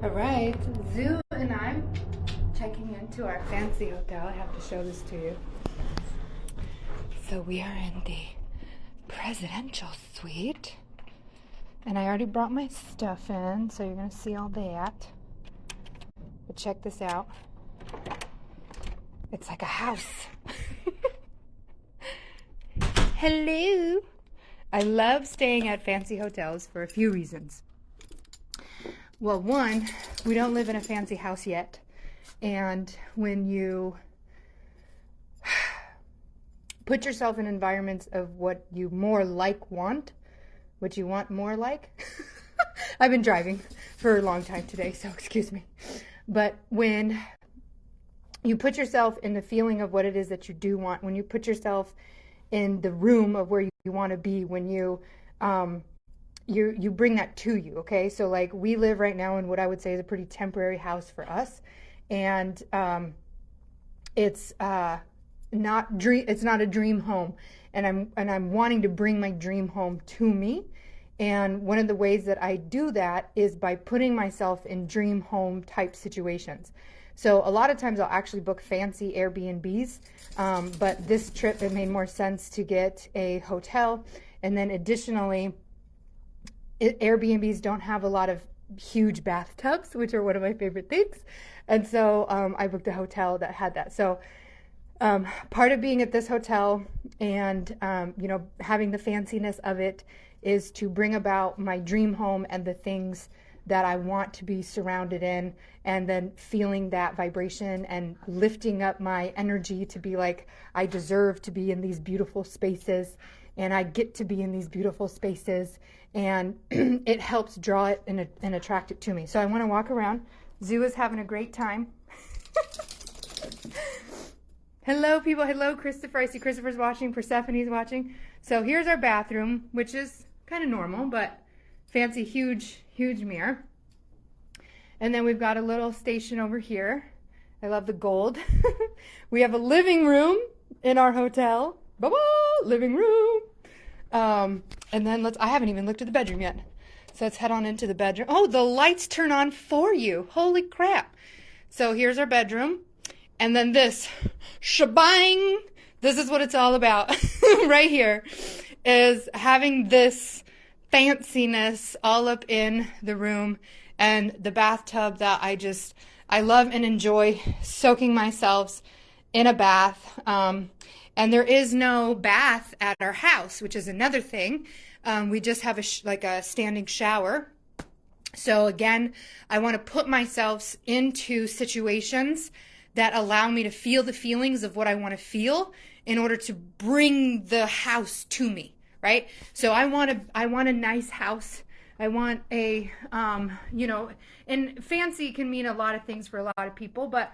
All right, Zoo and I'm checking into our fancy hotel. I have to show this to you. So we are in the presidential suite, and I already brought my stuff in, so you're gonna see all that. But check this out. It's like a house. Hello. I love staying at fancy hotels for a few reasons. Well, one, we don't live in a fancy house yet. And when you put yourself in environments of what you more like want, what you want more like. I've been driving for a long time today, so excuse me. But when you put yourself in the feeling of what it is that you do want, when you put yourself in the room of where you want to be, when you bring that to you, okay? So like we live right now in what I would say is a pretty temporary house for us, and it's not a dream home, and I'm wanting to bring my dream home to me. And one of the ways that I do that is by putting myself in dream home type situations. So a lot of times I'll actually book fancy Airbnbs, but this trip it made more sense to get a hotel. And then additionally, Airbnbs don't have a lot of huge bathtubs, which are one of my favorite things. And so I booked a hotel that had that. So part of being at this hotel and having the fanciness of it is to bring about my dream home and the things that I want to be surrounded in, and then feeling that vibration and lifting up my energy to be like, I deserve to be in these beautiful spaces, and I get to be in these beautiful spaces, and it helps draw it and attract it to me. So I want to walk around. Zoo is having a great time. Hello, people. Hello, Christopher. I see Christopher's watching. Persephone's watching. So here's our bathroom, which is kind of normal, but fancy, huge mirror. And then we've got a little station over here. I love the gold. We have a living room in our hotel. Living room. And then I haven't even looked at the bedroom yet. So let's head on into the bedroom. Oh, the lights turn on for you. Holy crap. So here's our bedroom. And then this shebang. This is what it's all about right here, is having this fanciness all up in the room, and the bathtub that I love and enjoy soaking myself in a bath. And there is no bath at our house, which is another thing. We just have a standing shower. So again, I want to put myself into situations that allow me to feel the feelings of what I want to feel in order to bring the house to me, right? So I want a nice house. I want a, and fancy can mean a lot of things for a lot of people, but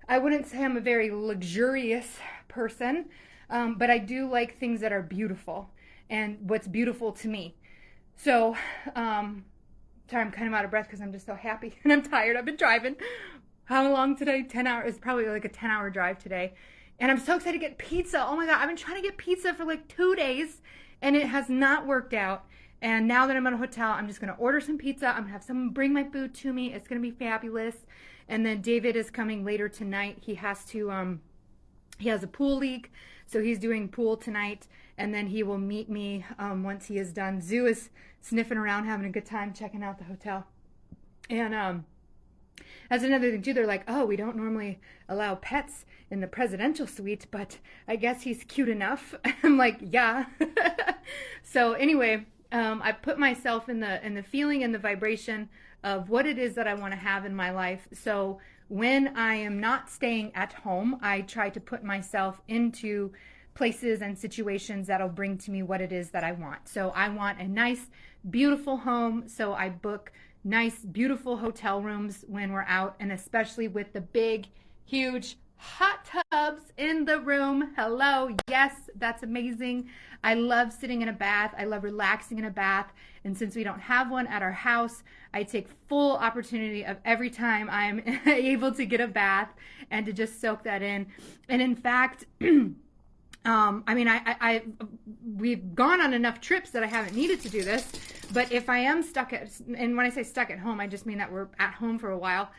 I wouldn't say I'm a very luxurious person, but I do like things that are beautiful and what's beautiful to me. So, sorry, I'm kind of out of breath because I'm just so happy and I'm tired. I've been driving. How long today? 10 hours. It's probably like a 10-hour drive today. And I'm so excited to get pizza. Oh my God, I've been trying to get pizza for like 2 days and it has not worked out. And now that I'm at a hotel, I'm just going to order some pizza. I'm going to have someone bring my food to me. It's going to be fabulous. And then David is coming later tonight. He has to, he has a pool league, so he's doing pool tonight. And then he will meet me once he is done. Zoo is sniffing around, having a good time, checking out the hotel. And that's another thing too. They're like, oh, we don't normally allow pets in the presidential suite, but I guess he's cute enough. I'm like, yeah. So anyway, I put myself in the feeling and the vibration of what it is that I want to have in my life. So when I am not staying at home, I try to put myself into places and situations that'll bring to me what it is that I want. So I want a nice, beautiful home. So I book nice, beautiful hotel rooms when we're out, and especially with the big, huge hot tubs in the room. Hello. Yes, that's amazing. I love sitting in a bath. I love relaxing in a bath. And since we don't have one at our house, I take full opportunity of every time I'm able to get a bath and to just soak that in. And in fact, I mean, we've gone on enough trips that I haven't needed to do this, but if I am stuck and when I say stuck at home, I just mean that we're at home for a while,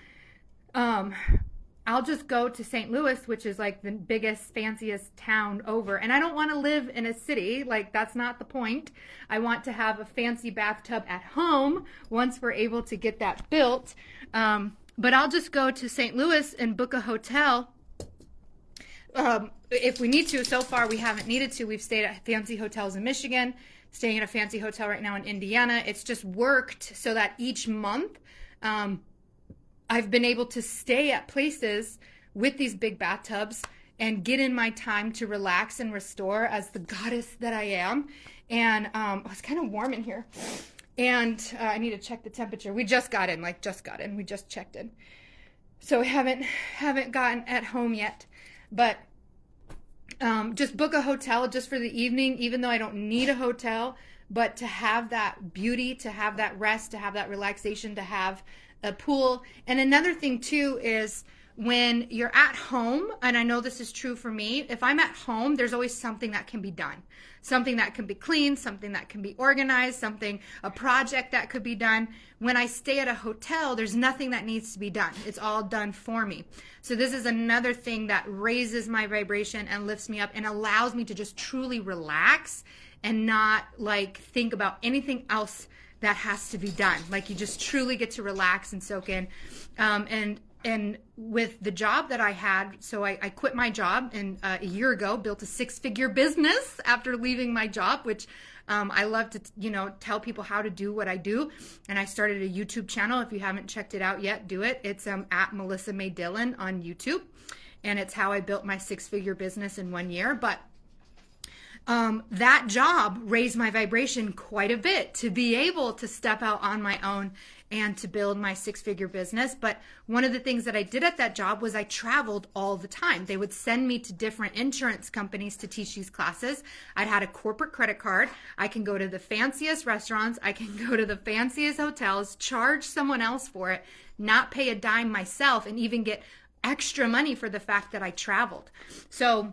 I'll just go to St. Louis, which is like the biggest, fanciest town over. And I don't want to live in a city. Like, that's not the point. I want to have a fancy bathtub at home once we're able to get that built. But I'll just go to St. Louis and book a hotel. If we need to. So far we haven't needed to. We've stayed at fancy hotels in Michigan, staying at a fancy hotel right now in Indiana. It's just worked so that each month I've been able to stay at places with these big bathtubs and get in my time to relax and restore as the goddess that I am. And it's kind of warm in here. And I need to check the temperature. We just got in. We just checked in. So we haven't gotten at home yet. But just book a hotel just for the evening, even though I don't need a hotel, but to have that beauty, to have that rest, to have that relaxation, to have a pool. And another thing too is when you're at home, and I know this is true for me, if I'm at home, there's always something that can be done. Something that can be cleaned, something that can be organized, a project that could be done. When I stay at a hotel, there's nothing that needs to be done. It's all done for me. So this is another thing that raises my vibration and lifts me up and allows me to just truly relax and not like think about anything else that has to be done. Like, you just truly get to relax and soak in. And with the job that I had, so I quit my job and a year ago, built a 6-figure business after leaving my job, which I love to, tell people how to do what I do. And I started a YouTube channel. If you haven't checked it out yet, do it. It's at Melissa May Dillon on YouTube. And it's how I built my 6-figure business in 1 year. But that job raised my vibration quite a bit to be able to step out on my own and to build my 6-figure business. But one of the things that I did at that job was I traveled all the time. They would send me to different insurance companies to teach these classes. I'd had a corporate credit card. I can go to the fanciest restaurants. I can go to the fanciest hotels, charge someone else for it, not pay a dime myself, and even get extra money for the fact that I traveled. So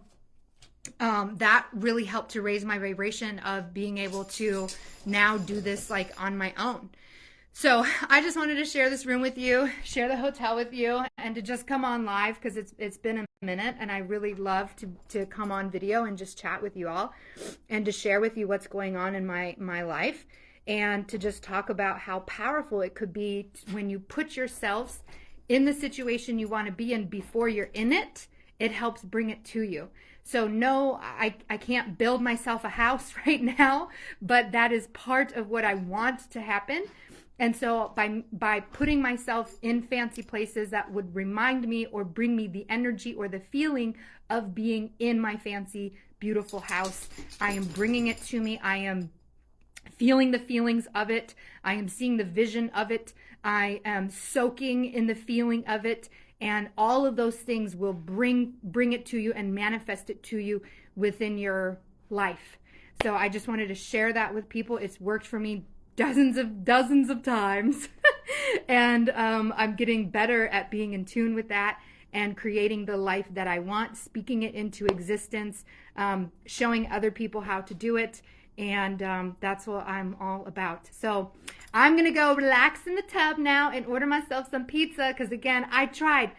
that really helped to raise my vibration of being able to now do this like on my own. So I just wanted to share this room with you, share the hotel with you, and to just come on live because it's been a minute, and I really love to come on video and just chat with you all and to share with you what's going on in my life, and to just talk about how powerful it could be when you put yourselves in the situation you want to be in before you're in it. It helps bring it to you. So no, I can't build myself a house right now, but that is part of what I want to happen. And so by putting myself in fancy places that would remind me or bring me the energy or the feeling of being in my fancy, beautiful house, I am bringing it to me. I am feeling the feelings of it. I am seeing the vision of it. I am soaking in the feeling of it. And all of those things will bring it to you and manifest it to you within your life. So I just wanted to share that with people. It's worked for me dozens of times. And I'm getting better at being in tune with that and creating the life that I want, speaking it into existence, showing other people how to do it. And that's what I'm all about. So I'm going to go relax in the tub now and order myself some pizza. Because again, I tried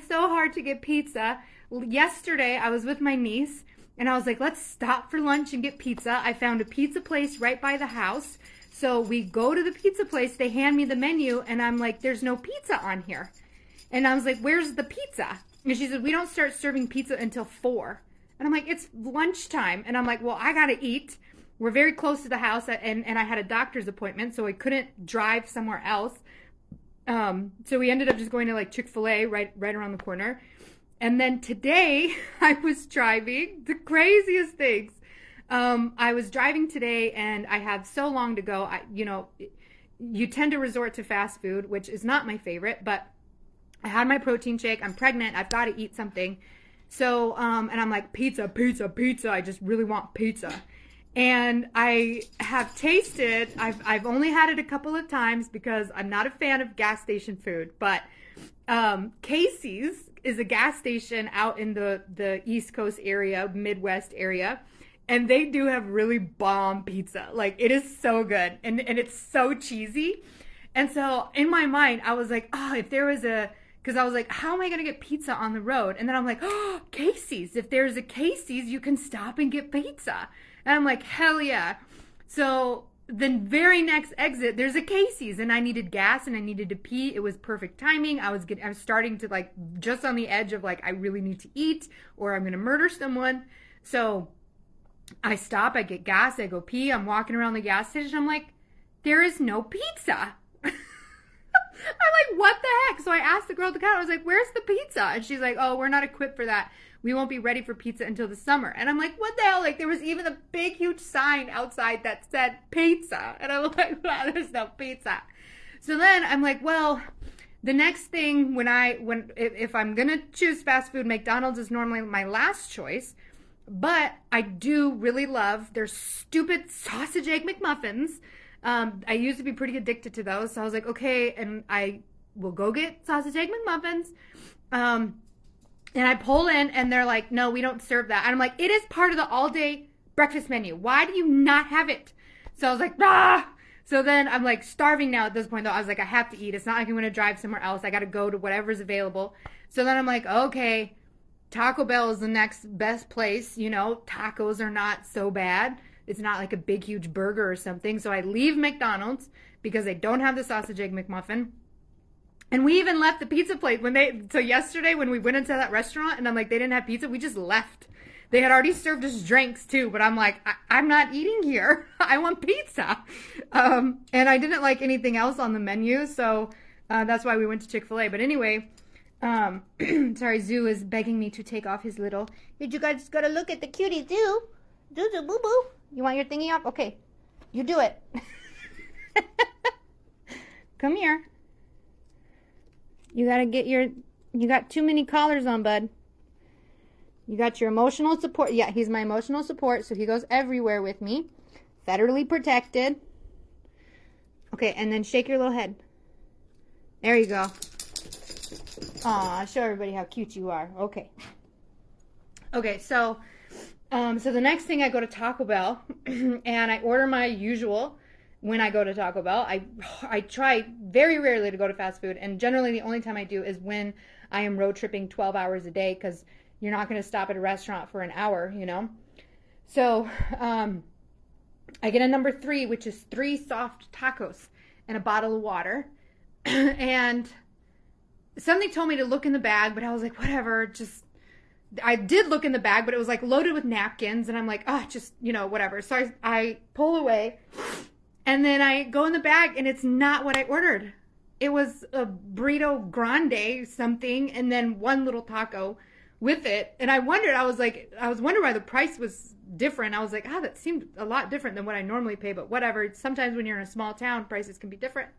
so hard to get pizza. Yesterday, I was with my niece and I was like, let's stop for lunch and get pizza. I found a pizza place right by the house. So we go to the pizza place. They hand me the menu and I'm like, there's no pizza on here. And I was like, where's the pizza? And she said, we don't start serving pizza until 4. And I'm like, it's lunchtime. And I'm like, well, I got to eat. We're very close to the house, and I had a doctor's appointment, so I couldn't drive somewhere else. So we ended up just going to like Chick-fil-A right around the corner. And then today I was driving, the craziest things. I was driving today and I have so long to go. You tend to resort to fast food, which is not my favorite, but I had my protein shake. I'm pregnant. I've got to eat something. So, and I'm like, pizza. I just really want pizza. And I have tasted, I've only had it a couple of times because I'm not a fan of gas station food, but Casey's is a gas station out in the East Coast area, Midwest area. And they do have really bomb pizza. Like, it is so good. And it's so cheesy. And so in my mind, I was like, oh, if there was because I was like, how am I going to get pizza on the road? And then I'm like, oh, Casey's. If there's a Casey's, you can stop and get pizza. And I'm like, hell yeah. So the very next exit, there's a Casey's, and I needed gas and I needed to pee. It was perfect timing. I was starting to, like, just on the edge of, like, I really need to eat or I'm going to murder someone. So I stop, I get gas, I go pee, I'm walking around the gas station, I'm like, there is no pizza. I'm like, what the heck? So I asked the girl at the counter, I was like, where's the pizza? And she's like, oh, we're not equipped for that. We won't be ready for pizza until the summer. And I'm like, what the hell? Like, there was even a big, huge sign outside that said pizza. And I'm like, wow, there's no pizza. So then I'm like, well, the next thing if I'm going to choose fast food, McDonald's is normally my last choice. But I do really love their stupid sausage egg McMuffins. I used to be pretty addicted to those. So I was like, okay, and I will go get sausage egg McMuffins. And I pull in and they're like, no, we don't serve that. And I'm like, it is part of the all-day breakfast menu. Why do you not have it? So I was like, ah! So then I'm like starving now at this point, though. I was like, I have to eat. It's not like I'm going to drive somewhere else. I got to go to whatever's available. So then I'm like, okay, Taco Bell is the next best place. You know, tacos are not so bad. It's not like a big, huge burger or something. So I leave McDonald's because they don't have the sausage egg McMuffin. And we even left the pizza plate so yesterday when we went into that restaurant and I'm like, they didn't have pizza. We just left. They had already served us drinks too, but I'm like, I'm not eating here. I want pizza. And I didn't like anything else on the menu. So that's why we went to Chick-fil-A. But anyway, sorry, Zoo is begging me to take off his little, you guys gotta look at the cutie Zoo. Zoo, boo boo. You want your thingy off? Okay, you do it. Come here. You gotta get you got too many collars on, bud. You got your emotional support. Yeah, he's my emotional support, so he goes everywhere with me. Federally protected. Okay, and then shake your little head. There you go. Aw, show everybody how cute you are. Okay. Okay, so the next thing I go to Taco Bell and I order my usual when I go to Taco Bell. I try very rarely to go to fast food, and generally the only time I do is when I am road tripping 12 hours a day, because you're not going to stop at a restaurant for an hour, you know. So I get a number 3, which is 3 soft tacos and a bottle of water. And something told me to look in the bag, but I was like, whatever, I did look in the bag, but it was like loaded with napkins, and I'm like, oh, just, you know, whatever. So I pull away, and then I go in the bag, and it's not what I ordered. It was a burrito grande something, and then one little taco with it. And I was wondering why the price was different. I was like, that seemed a lot different than what I normally pay, but whatever. Sometimes when you're in a small town, prices can be different.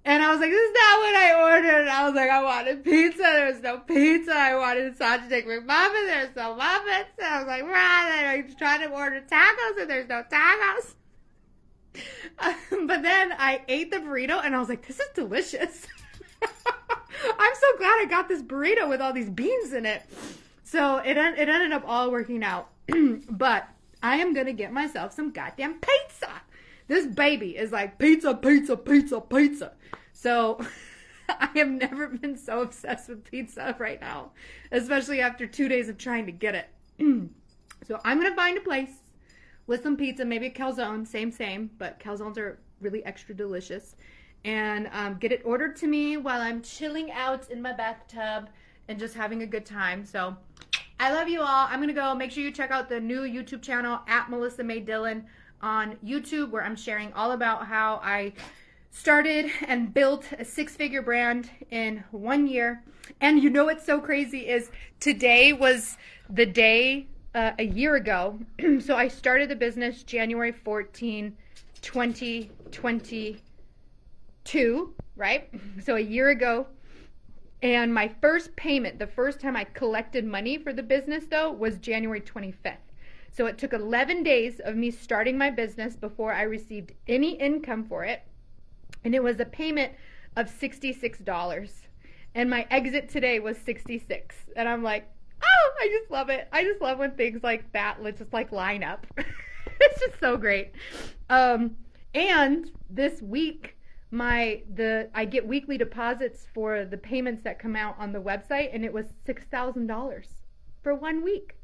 And I was like, this is not what I ordered. I was like, I wanted pizza. There was no pizza. I wanted sausage egg McMuffin. There's no muffins. And I was like, I'm trying to order tacos and there's no tacos. But then I ate the burrito and I was like, this is delicious. I'm so glad I got this burrito with all these beans in it. So it ended up all working out. But I am going to get myself some goddamn pizza. This baby is like pizza, pizza, pizza, pizza. So I have never been so obsessed with pizza right now, especially after 2 days of trying to get it. So I'm going to find a place with some pizza, maybe a calzone, same, but calzones are really extra delicious. And get it ordered to me while I'm chilling out in my bathtub and just having a good time. So I love you all. I'm going to go. Make sure you check out the new YouTube channel at Melissa May Dillon on YouTube, where I'm sharing all about how I started and built a 6-figure brand in 1 year. And you know what's so crazy is today was the day a year ago. So I started the business January 14, 2022, right? So a year ago. And my first payment, the first time I collected money for the business, though, was January 25th. So it took 11 days of me starting my business before I received any income for it. And it was a payment of $66. and my exit today was 66. And I'm like, oh, I just love it. I just love when things like that just like line up. It's just so great. And this week, I get weekly deposits for the payments that come out on the website, and it was $6,000 for 1 week.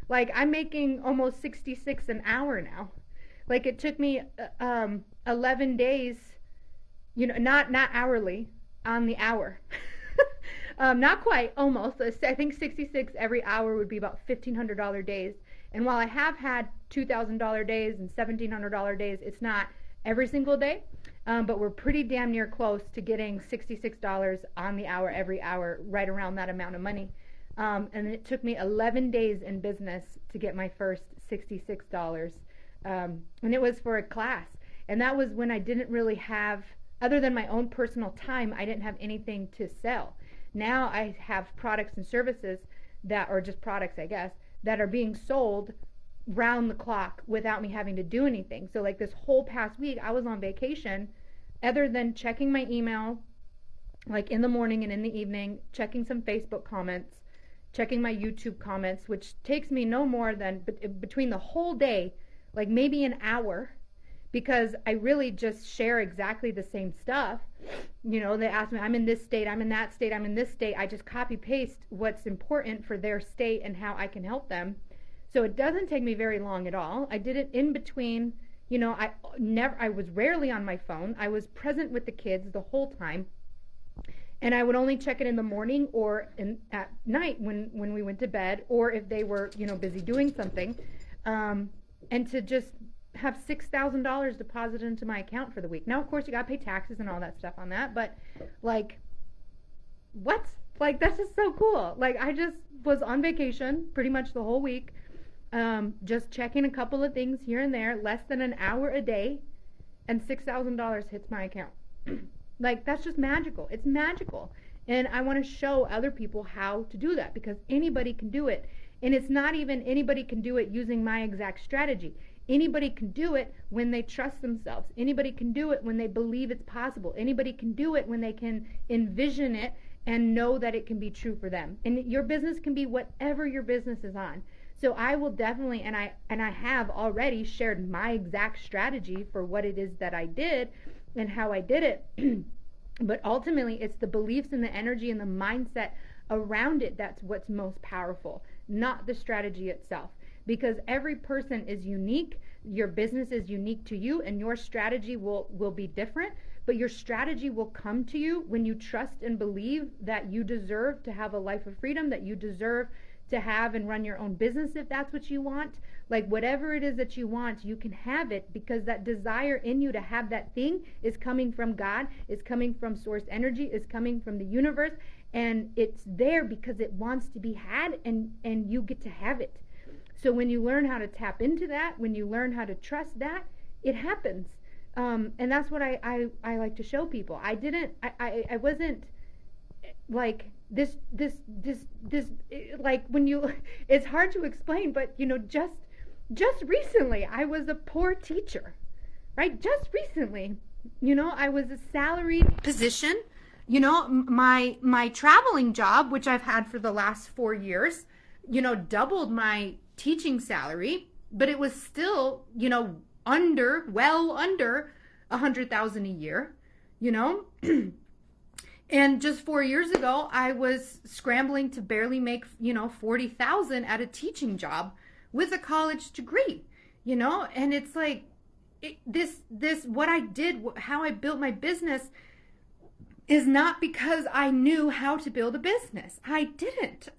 Like, I'm making almost 66 an hour now. Like, it took me 11 days, not hourly, on the hour. Not quite, almost. I think 66 every hour would be about $1,500 days. And while I have had $2,000 days and $1,700 days, it's not every single day. But we're pretty damn near close to getting $66 on the hour every hour, right around that amount of money. And it took me 11 days in business to get my first $66. And it was for a class. And that was when I didn't really have, other than my own personal time, I didn't have anything to sell. Now I have products and services that are just products, I guess, that are being sold round the clock without me having to do anything. So like this whole past week, I was on vacation, other than checking my email, like in the morning and in the evening, checking some Facebook comments, checking my YouTube comments, which takes me no more than between the whole day, like maybe an hour, because I really just share exactly the same stuff. They ask me, I'm in this state, I'm in that state, I'm in this state. I just copy paste what's important for their state and how I can help them. So it doesn't take me very long at all. I did it in between, I was rarely on my phone. I was present with the kids the whole time. And I would only check it in the morning or at night when we went to bed, or if they were, busy doing something. And to just have $6,000 deposited into my account for the week. Now, of course, you got to pay taxes and all that stuff on that. But, like, what? Like, that's just so cool. Like, I just was on vacation pretty much the whole week, just checking a couple of things here and there, less than an hour a day, and $6,000 hits my account. Like, that's just magical. It's magical. And I want to show other people how to do that, because anybody can do it. And it's not even anybody can do it using my exact strategy. Anybody can do it when they trust themselves. Anybody can do it when they believe it's possible. Anybody can do it when they can envision it and know that it can be true for them. And your business can be whatever your business is on. So I will definitely, and I have already shared my exact strategy for what it is that I did and how I did it. But ultimately, it's the beliefs and the energy and the mindset around it that's what's most powerful, not the strategy itself. Because every person is unique, your business is unique to you, and your strategy will be different, but your strategy will come to you when you trust and believe that you deserve to have a life of freedom, that you deserve to have and run your own business if that's what you want. Like, whatever it is that you want, you can have it, because that desire in you to have that thing is coming from God, is coming from source energy, is coming from the universe, and it's there because it wants to be had, and you get to have it. So when you learn how to tap into that, when you learn how to trust that, it happens. And that's what I like to show people. I wasn't like this, like when you, it's hard to explain, but just recently I was a poor teacher, right? Just recently, I was a salaried position, my traveling job, which I've had for the last 4 years, doubled my teaching salary, but it was still, well under $100,000 a year, and just 4 years ago, I was scrambling to barely make, $40,000 at a teaching job with a college degree, and it's like, what I did, how I built my business is not because I knew how to build a business. I didn't.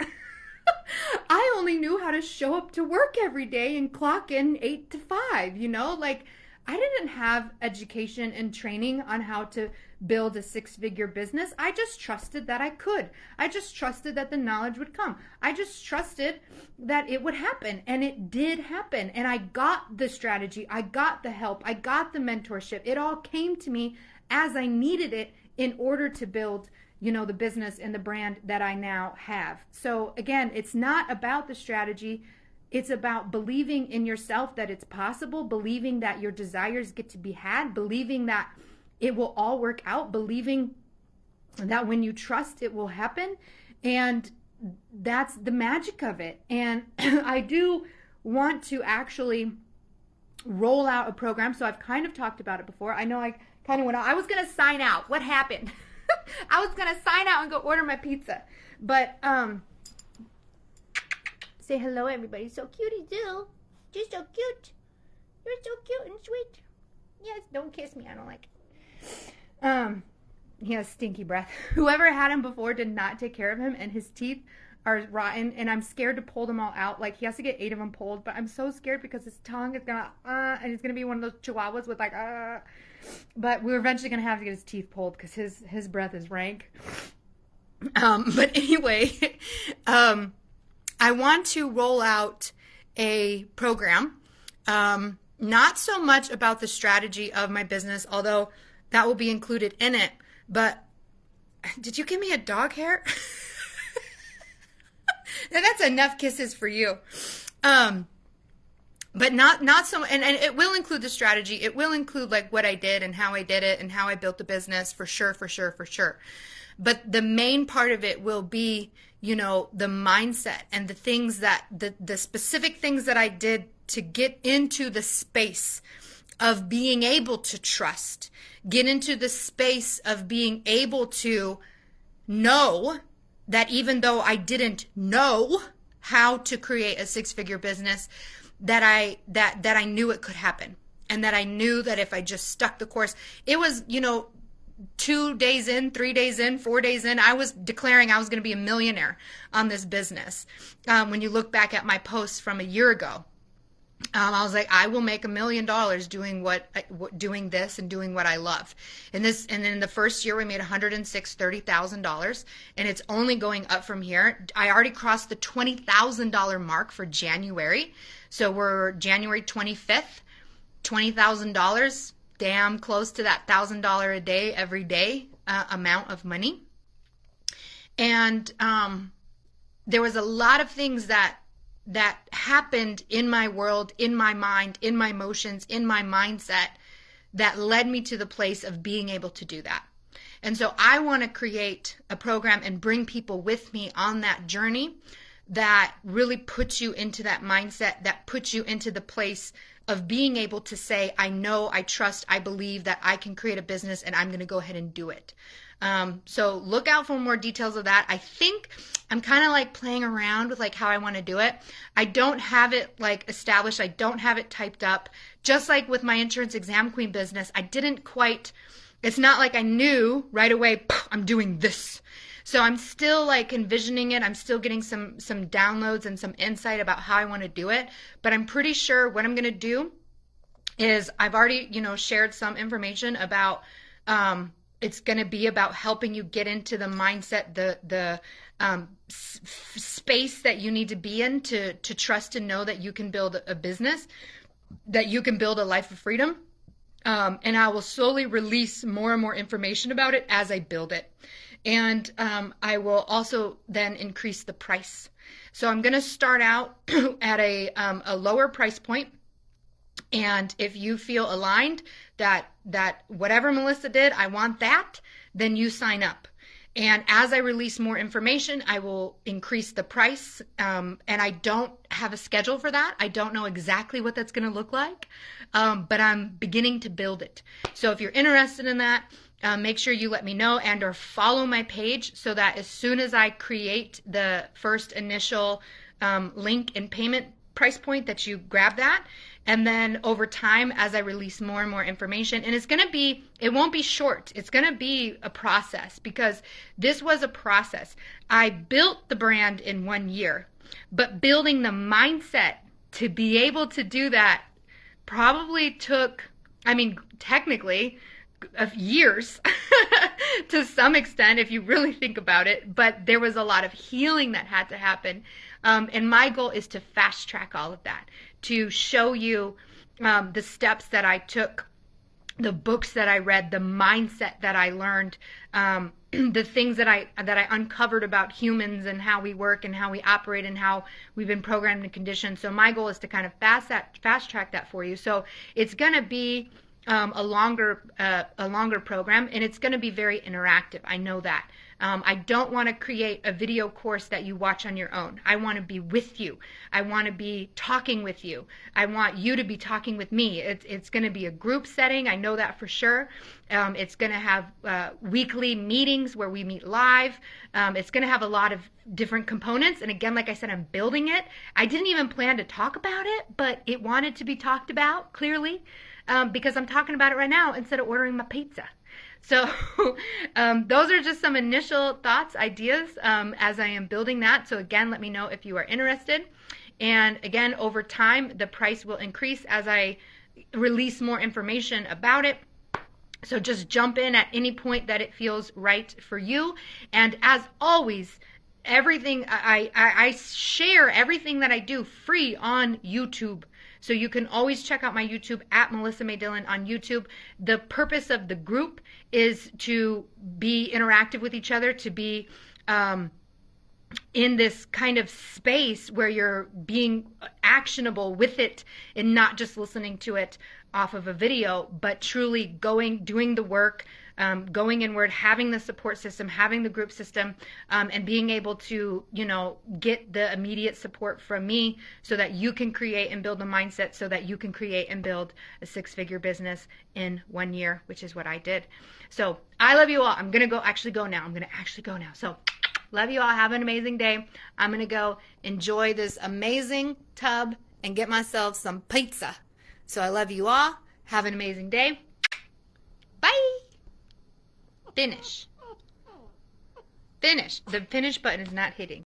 I only knew how to show up to work every day and clock in 8 to 5, like I didn't have education and training on how to build a 6-figure business. I just trusted that I could. I just trusted that the knowledge would come. I just trusted that it would happen, and it did happen. And I got the strategy. I got the help. I got the mentorship. It all came to me as I needed it in order to build the business and the brand that I now have. So again, it's not about the strategy. It's about believing in yourself that it's possible, believing that your desires get to be had, believing that it will all work out, believing that when you trust, it will happen. And that's the magic of it. And I do want to actually roll out a program. So I've kind of talked about it before. I know I kind of went out. I was going to sign out. What happened? I was going to sign out and go order my pizza. But say hello, everybody. So cute, Dill. You're so cute. You're so cute and sweet. Yes, don't kiss me. I don't like it. He has stinky breath. Whoever had him before did not take care of him, and his teeth are rotten, and I'm scared to pull them all out. Like, he has to get 8 of them pulled, but I'm so scared because his tongue is gonna, and he's gonna be one of those chihuahuas with like, But we're eventually gonna have to get his teeth pulled because his breath is rank. But anyway, I want to roll out a program, not so much about the strategy of my business, although that will be included in it. But did you give me a dog hair? That's enough kisses for you. But not so, and it will include the strategy. It will include like what I did and how I did it and how I built the business, for sure. But the main part of it will be, the mindset and the things that, the specific things that I did to get into the space of being able to trust, get into the space of being able to know that even though I didn't know how to create a 6-figure business, that I knew it could happen. And that I knew that if I just stuck the course, it was, 2 days in, 3 days in, 4 days in, I was declaring I was going to be a millionaire on this business. When you look back at my posts from a year ago, I was like, I will make $1 million doing this and doing what I love. And then in the first year, we made $130,000, and it's only going up from here. I already crossed the $20,000 mark for January. So we're January 25th, $20,000, damn close to that $1,000 a day, every day amount of money. And there was a lot of things that happened in my world, in my mind, in my emotions, in my mindset that led me to the place of being able to do that. And so I want to create a program and bring people with me on that journey that really puts you into that mindset, that puts you into the place of being able to say, I know, I trust, I believe that I can create a business and I'm going to go ahead and do it. So look out for more details of that. I think I'm kind of like playing around with like how I want to do it. I don't have it like established. I don't have it typed up. Just like with my insurance exam queen business, I didn't quite, it's not like I knew right away, I'm doing this. So I'm still like envisioning it. I'm still getting some downloads and some insight about how I want to do it. But I'm pretty sure what I'm going to do is I've already, shared some information about, it's going to be about helping you get into the mindset, the space that you need to be in to trust and know that you can build a business, that you can build a life of freedom. And I will slowly release more and more information about it as I build it. And I will also then increase the price. So I'm going to start out at a lower price point. And if you feel aligned that whatever Melissa did, I want that, then you sign up. And as I release more information, I will increase the price. And I don't have a schedule for that. I don't know exactly what that's going to look like, but I'm beginning to build it. So if you're interested in that, make sure you let me know and or follow my page so that as soon as I create the first initial link and payment price point that you grab that. And then over time, as I release more and more information, and it won't be short. It's going to be a process because this was a process. I built the brand in 1 year, but building the mindset to be able to do that probably took, technically, of years to some extent, if you really think about it, but there was a lot of healing that had to happen. And my goal is to fast track all of that, to show you the steps that I took, the books that I read, the mindset that I learned, the things that I uncovered about humans and how we work and how we operate and how we've been programmed and conditioned. So my goal is to kind of fast track that for you. So it's going to be a longer program, and it's going to be very interactive. I know that. I don't want to create a video course that you watch on your own. I want to be with you. I want to be talking with you. I want you to be talking with me. It's going to be a group setting. I know that for sure. It's going to have weekly meetings where we meet live. It's going to have a lot of different components. And again, like I said, I'm building it. I didn't even plan to talk about it, but it wanted to be talked about clearly, because I'm talking about it right now instead of ordering my pizza. So those are just some initial thoughts, ideas, as I am building that. So again, let me know if you are interested. And again, over time, the price will increase as I release more information about it. So just jump in at any point that it feels right for you. And as always, everything I share everything that I do free on YouTube. So you can always check out my YouTube at Melissa May Dillon on YouTube. The purpose of the group is to be interactive with each other, to be in this kind of space where you're being actionable with it and not just listening to it off of a video, but truly doing the work, going inward, having the support system, having the group system, and being able to, get the immediate support from me so that you can create and build a mindset so that you can create and build a 6-figure business in 1 year, which is what I did. So I love you all. I'm going to actually go now. So love you all. Have an amazing day. I'm going to go enjoy this amazing tub and get myself some pizza. So I love you all. Have an amazing day. Bye. Finish. The finish button is not hitting.